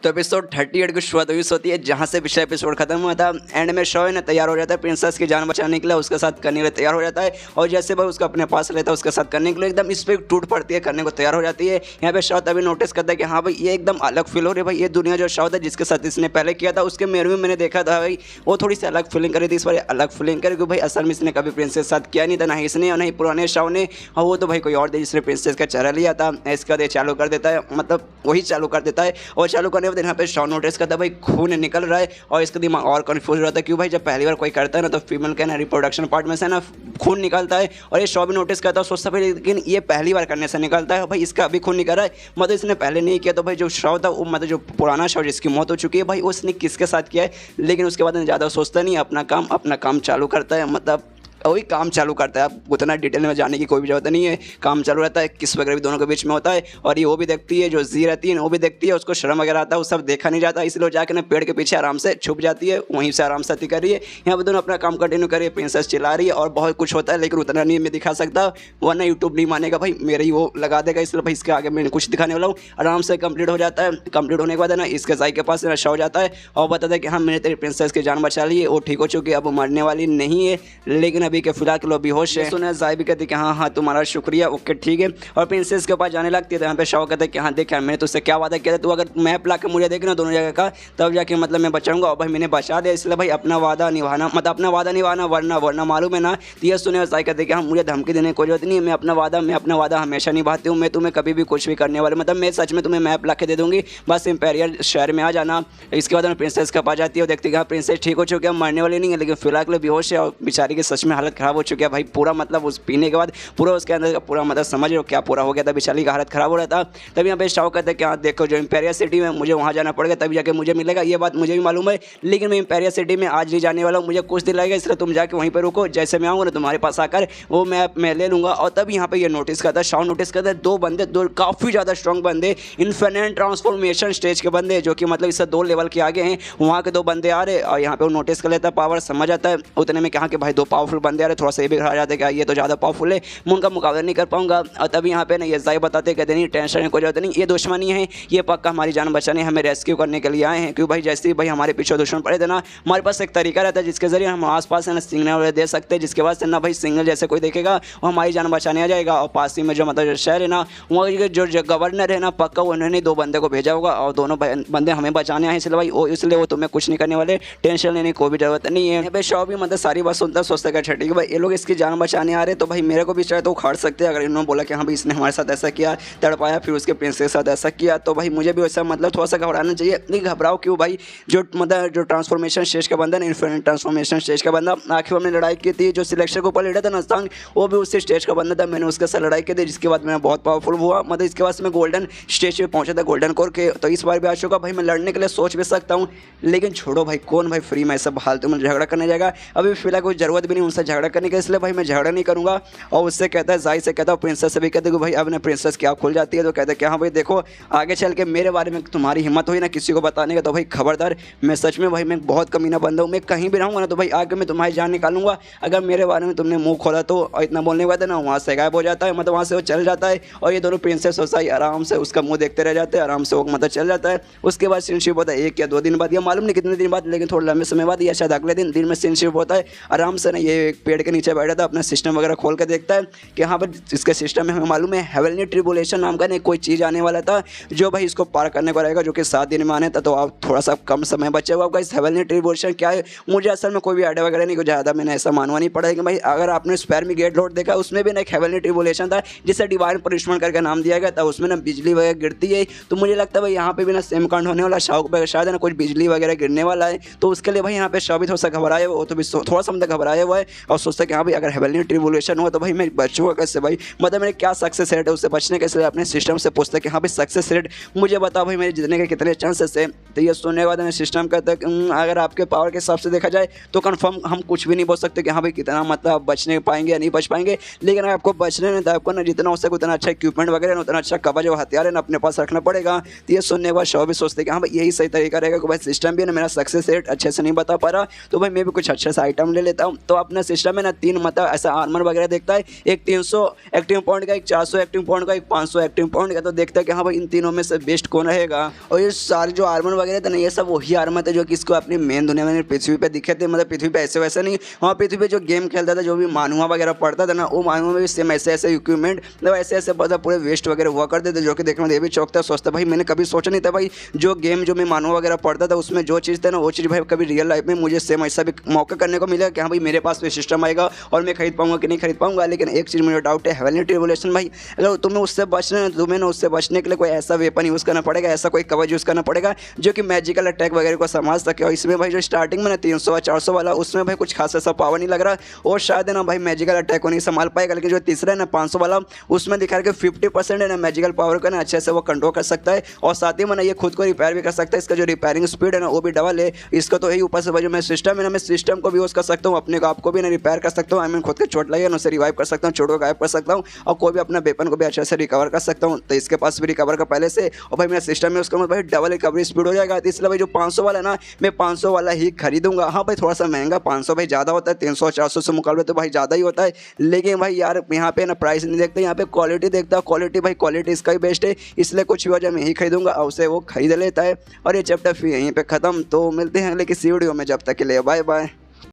तो एपिसोड 38 की शुरुआत हुई होती है जहाँ से पिछला एपिसोड खत्म हुआ था। एंड में शो है ना तैयार हो जाता है प्रिंसेस की जान बचाने के लिए, उसके साथ करने के लिए तैयार हो जाता है। और जैसे भाई उसको अपने पास लेता है उसके साथ करने के लिए एकदम इस पर टूट पड़ती है, करने को तैयार हो जाती है। यहाँ पे शो तभी नोटिस करता है कि हाँ भाई ये एकदम अलग फील हो रही है भाई, ये दुनिया जो शो था जिसके साथ इसने पहले किया था उसके मेरे में मैंने देखा था भाई वो थोड़ी सी अलग फीलिंग करी थी, इस बार अलग फीलिंग करी क्योंकि भाई असल में इसने कभी प्रिंसेस के साथ किया नहीं था, ना ही इसने और ना ही पुराने शो ने। और वो तो भाई कोई और थे जिसने प्रिंसेस का चेहरा लिया था। इसके बाद ये चालू कर देता है, मतलब वही चालू कर देता है। और चालू करने के बाद यहाँ पे शो नोटिस करता है भाई खून निकल रहा है और इसका दिमाग और कंफ्यूज हो रहा था क्यों भाई जब पहली बार कोई करता है ना तो फीमेल का ना रिप्रोडक्शन पार्ट में से ना खून निकलता है। और ये शो भी नोटिस करता है, सोचता भाई लेकिन ये पहली बार करने से निकलता है, भाई इसका अभी खून निकल रहा है, मतलब इसने पहले नहीं किया। तो भाई जो शो था वो मतलब जो पुराना शो जिसकी मौत हो चुकी है भाई उसने किसके साथ किया है। लेकिन उसके बाद ज़्यादा सोचता नहीं, अपना काम चालू करता है, मतलब वही काम चालू करता है। अब उतना डिटेल में जाने की कोई भी जरूरत नहीं है, काम चालू रहता है, किस वगैरह भी दोनों के बीच में होता है। और ये वो भी देखती है, जो जी रहती है वो भी देखती है, उसको शर्म वगैरह आता है, वो सब देखा नहीं जाता, इसलिए जाकर ना पेड़ के पीछे आराम से छुप जाती है, वहीं से आराम से अति कर रही है। यहाँ पर दोनों अपना काम कंटिन्यू कर रही है, प्रिंसेस चिल्ला रही है और बहुत कुछ होता है लेकिन उतना नहीं मैं दिखा सकता वरना यूट्यूब नहीं मानेगा भाई, मेरे ही वो लगा देगा, इसलिए भाई इसके आगे मैं कुछ दिखाने वाला हूँ। आराम से कंप्लीट हो जाता है। कंप्लीट होने के बाद है ना इसके जाई के पास शो जाता है और बताता है कि हाँ मैंने तेरी प्रिंसेस की जान बचा ली है, वो ठीक हो चुकी है, अब मरने वाली नहीं है, लेकिन अभी के फिलहाल के लो बेहोश है। सुना जाई भी कहती कि हाँ तुम्हारा शुक्रिया, ओके ठीक है। और प्रिंसेस के पास जाने लगती है तो यहाँ पे शो कहते हैं कि हाँ देख यार मैंने तुझसे क्या वादा किया था, तू अगर मैप ला के मुझे देखना दोनों जगह का तब जाके मतलब मैं बचाऊंगा। और भाई मैंने बचा दिया, इसलिए भाई अपना वादा निभाना, मतलब अपना वादा निभाना वरना मालूम है ना। तो ये सुने जाई कहते कि हाँ मुझे धमकी देने की कोई जरूरत नहीं है, मैं अपना वादा हमेशा निभाती हूँ, मैं तुम्हें कभी भी कुछ भी करने वाले, मतलब मैं सच में तुम्हें मैप ला के दे दूँगी, बस इंपेरियल शहर में आ जाना। इसके बाद प्रिंसेस के पास जाती है और देखती है कि हाँ प्रिंसेस ठीक हो चुकी है, मरने वाली नहीं है, लेकिन फिलहाल के लिए बेहोश है और बेचारी की सच में हालत ख़राब हो चुकी है भाई पूरा, मतलब उस पीने के बाद पूरा उसके अंदर का पूरा मतलब समझ लो क्या पूरा हो गया था, बेचारी का हालत ख़राब हो रहा था। तभी यहाँ पे शो कहते हैं कि हाँ देखो जो इंपेरियल सिटी में मुझे वहाँ जाना पड़ेगा तभी जाके मुझे मिलेगा, ये बात मुझे भी मालूम है, लेकिन मैं इंपेरियल सिटी में आज नहीं जाने वाला हूँ, मुझे कुछ दिन लगेगा, इसलिए तुम जाके वहीं पर रुको, जैसे मैं आऊँगा ना तुम्हारे पास आकर वो मैं ले लूँगा। और तभी यहाँ पे ये नोटिस करता है, शो नोटिस करता है दो बंदे, दो काफ़ी ज़्यादा स्ट्रॉन्ग बंदे, इन्फिनिट ट्रांसफॉर्मेशन स्टेज के बंदे जो कि मतलब इससे 2 लेवल के आगे हैं, वहाँ के 2 बंदे आ रहे। और यहाँ पे वो नोटिस कर लेता है, पावर समझ आता है उतने में कहा कि भाई 2 पावरफुल बंदे आ रहे, थोड़ा सा ये भी खड़ा जाता है कि ये तो ज़्यादा पावरफुल है, मैं उनका मुकाबला नहीं कर पाऊंगा। और तभी यहाँ पे ना ये जाई बताते कहते नहीं टेंशन कोई जरूरत नहीं, ये दुश्मनी है, ये पक्का हमारी जान बचाने हमें रेस्क्यू करने के लिए आए हैं, क्योंकि भाई जैसे ही भाई हमारे पीछे दुश्मन पड़े थे ना हमारे पास एक तरीका रहता है जिसके जरिए हम आसपास है ना सिग्नल दे सकते हैं, जिसके बाद से ना भाई सिग्नल जैसे कोई देखेगा वो हमारी जान बचाने आ जाएगा। और पास ही में जो मतलब शहर है ना वहाँ जो गवर्नर है ना पक्का उन्होंने 2 बंदे को भेजा होगा और दोनों बंदे हमें बचाने आए, इसलिए वो तुम्हें कुछ नहीं करने वाले, टेंशन लेने की कोई भी जरूरत नहीं है। यहाँ पे शो भी मतलब सारी बात सुनता सोचता है ठीक है भाई ये लोग इसकी जान बचाने आ रहे तो भाई मेरे को भी चाहे तो उखाड़ सकते हैं, अगर इन्होंने बोला कि हाँ भाई इसने हमारे साथ ऐसा किया तड़पाया फिर उसके प्रिंसेस के साथ ऐसा किया तो भाई मुझे भी वैसा मतलब थोड़ा सा घबराना चाहिए। नहीं घबराओ क्यों भाई, जो मतलब जो ट्रांसफॉर्मेशन स्टेज का बंदा ना इन्फिनिट ट्रांसफॉर्मेशन स्टेज का बंदा आखिर हमने लड़ाई की थी, जो सिलेक्शन के ऊपर लीडर था नस्तांग वो भी उसी स्टेज का बंदा था, मैंने उसके साथ लड़ाई की थी जिसके बाद मैं बहुत पावरफुल हुआ, मतलब इसके बाद मैं गोल्डन स्टेज पे पहुंचा था गोल्डन कोर के। तो इस बार भी आ चुका भाई मैं लड़ने के लिए सोच भी सकता हूँ, लेकिन छोड़ो भाई कौन भाई फ्री में ऐसा फालतू में झगड़ा करने जाएगा, अभी फिलहाल कोई जरूरत भी नहीं उनसे झगड़ा करने की, इसलिए भाई मैं झगड़ा नहीं करूँगा। और उससे कहता है जाई से कहता है प्रिंसेस से भी कहते कि भाई अब ना प्रिंसेस क्या खुल जाती है तो कहते हैं कि हाँ भाई देखो आगे चल के मेरे बारे में तुम्हारी हिम्मत हुई ना किसी को बताने का तो भाई खबरदार, मैं सच में भाई मैं बहुत कमीना बंदा हूँ, मैं कहीं भी रहूँगा ना तो भाई आगे मैं तुम्हारी जान निकालूंगा, अगर मेरे बारे में तुमने मुंह खोला तो। और इतना बोलने के बाद ना वहाँ से गायब हो जाता है, मतलब वहाँ से वो चल जाता है और ये दोनों प्रिंसेस और जाई आराम से उसका मुँह देखते रह जाते हैं, आराम से वो मतलब चल जाता है। उसके बाद सीनशिप होता है 1 या 2 दिन बाद, या मालूम नहीं कितने दिन बाद, लेकिन थोड़ा लंबे समय बाद या शायद अगले दिन में सीनशिप होता है। आराम से ना ये एक पेड़ के नीचे बैठा था, अपना सिस्टम वगैरह खोल कर देखता है कि हाँ भाई इसके सिस्टम में हमें मालूम है हेवनली ट्रिबुलेशन नाम का नहीं कोई चीज़ आने वाला था जो भाई इसको पार करने को रहेगा, जो कि 7 दिन में आने था, तो आप थोड़ा सा कम समय बचे हुआ आपका। इस हेवनली ट्रिबुलेशन क्या है मुझे असल में कोई भी आइडिया वगैरह नहीं, कुछ ज़्यादा मैंने ऐसा मानवा नहीं पड़ा है कि भाई अगर आपने स्पैरमी गेट रोड देखा उसमें भी ना एक हेवनली ट्रिबुलेशन था जिसे डिवाइन पनिशमेंट करके नाम दिया गया था, उसमें ना बिजली वगैरह गिरती है, तो मुझे लगता है भाई यहाँ पे भी ना सेम कांड होने वाला, शाहरुख पे शायद ना कुछ बिजली वगैरह गिरने वाला है, तो उसके लिए भाई यहाँ पे शाह भी थोड़ा सा घबराया हुआ, वो तो भी थोड़ा सा मतलब घबराया हुआ है और सोचता है कि हाँ भाई अगर हेवनली ट्रिबुलेशन हुआ तो भाई मैं बचूंगा कैसे भाई, मतलब मेरे क्या सक्सेस रेट है उससे बचने के, इसलिए अपने सिस्टम से पूछता है कि हाँ भाई सक्सेस रेट मुझे बताओ भाई मेरे जीतने के कितने चांसेस है। तो ये सुनने के बाद हमें सिस्टम कहता है कि अगर आपके पावर के हिसाब से देखा जाए तो कंफर्म हम कुछ भी नहीं बोल सकते कि हाँ भाई कितना मतलब बचने पाएंगे या नहीं बच पाएंगे, लेकिन अगर आपको बचने नहीं तो आपको ना जितना हो सके उतना अच्छा इक्विपमेंट वगैरह ना उतना अच्छा कवर जो हथियार है ना अपने पास रखना पड़ेगा। तो ये सुनने के बाद शव भी सोचते कि हाँ भाई यही सही तरीका रहेगा कि भाई सिस्टम भी है ना मेरा सक्सेस रेट अच्छे से नहीं बता पा रहा, तो भाई मैं भी कुछ अच्छे से आइटम ले लेता हूँ। तो अपना सिस्टम है ना 3 मतलब ऐसा आर्मर वगैरह देखता है, एक 300 एक्टिव पॉइंट का, एक 400 एक्टिव पॉइंट का, एक 500 एक्टिव पॉइंट का। तो देखता है कि हाँ भाई इन तीनों में से बेस्ट कौन रहेगा। और ये सारे जो आर्मर वगैरह थे ना ये सब वही आर्मर थे जो कि इसको अपनी मेन दुनिया में पृथ्वी पे दिखे थे, मतलब पृथ्वी पे ऐसे वैसे नहीं। वहाँ पृथ्वी पे जो गेम खेलता था जो भी मानुआ वगैरह पड़ता था ना वो मानुआ में भी सेम ऐसे ऐसे इक्विपमेंट मतलब ऐसे ऐसे मतलब पूरे वेस्ट वगैरह हुआ करते थे, जो कि देखने में ये भी चौंकता सोचता भाई मैंने कभी सोचा नहीं था भाई जो गेम जो मैं मानुआ वगैरह पढ़ता था उसमें जो चीज़ था ना वो चीज़ भाई कभी रियल लाइफ में मुझे सेम ऐसा भी मौका करने को मिलेगा कि हाँ भाई मेरे पास भी सिस्टम आएगा और मैं खरीद पाऊंगा कि नहीं खरीद पाऊंगा। लेकिन एक चीज़ मुझे डाउट है, हेवनली ट्रिब्यूलेशन भाई अगर तुम्हें उससे बचना है तुम्हें ना उससे बचने के लिए कोई ऐसा वेपन यूज़ करना पड़ेगा, ऐसा कोई कवच यूज़ करना पड़ेगा जो कि मैजिकल अटैक वगैरह को समझ सके। और इसमें भाई जो स्टार्टिंग में ना 300 और 400 वाला उसमें भाई कुछ खास ऐसा पावर नहीं लग रहा और शायद है ना भाई मैजिकल अटैक को नहीं संभाल पाएगा। लेकिन जो तीसरा है ना 500 वाला उसमें दिखा रहा है कि 50% है ना मैजिकल पावर को ना अच्छे से वो कंट्रोल कर सकता है और साथ ही में ना ये खुद को रिपेयर भी कर सकता है। इसका जो रिपेयरिंग स्पीड है ना वो भी डबल है इसका। तो यही ऊपर से भाई जो मैं सिस्टम है ना मैं सिस्टम को भी यूज़ कर सकता हूँ, अपने को आपको भी ना रिपेयर कर सकता हूँ। आई मीन खुद के चोट लगे ना उसे रिवाइव कर सकता हूँ, चोट को गायब कर सकता हूँ और कोई भी अपना वेपन को भी अच्छे से रिकवर कर सकता हूँ। तो इसके पास भी रिकवर का पहले से और भाई मेरा सिस्टम है उसका भाई डबल रिकवरी स्पीड हो जाएगा। तो इसलिए भाई जो 500 वाला है ना मैं 500 वाला ही खरीदूंगा। हाँ भाई थोड़ा सा महंगा 500 भाई ज़्यादा होता है, 300 400 से मुकाबले तो भाई ज़्यादा ही होता है। लेकिन भाई यार यहाँ पे ना प्राइस नहीं देखते, यहाँ पे क्वालिटी देखता है। क्वालिटी भाई क्वालिटी इसका ही बेस्ट है, इसलिए कुछ भी वजह मैं ही खरीदूंगा और उसे वो खरीद लेता है। और ये चैप्टर फिर यहीं पे ख़त्म। तो मिलते हैं अगले किसी वीडियो में, जब तक के लिए बाय बाय।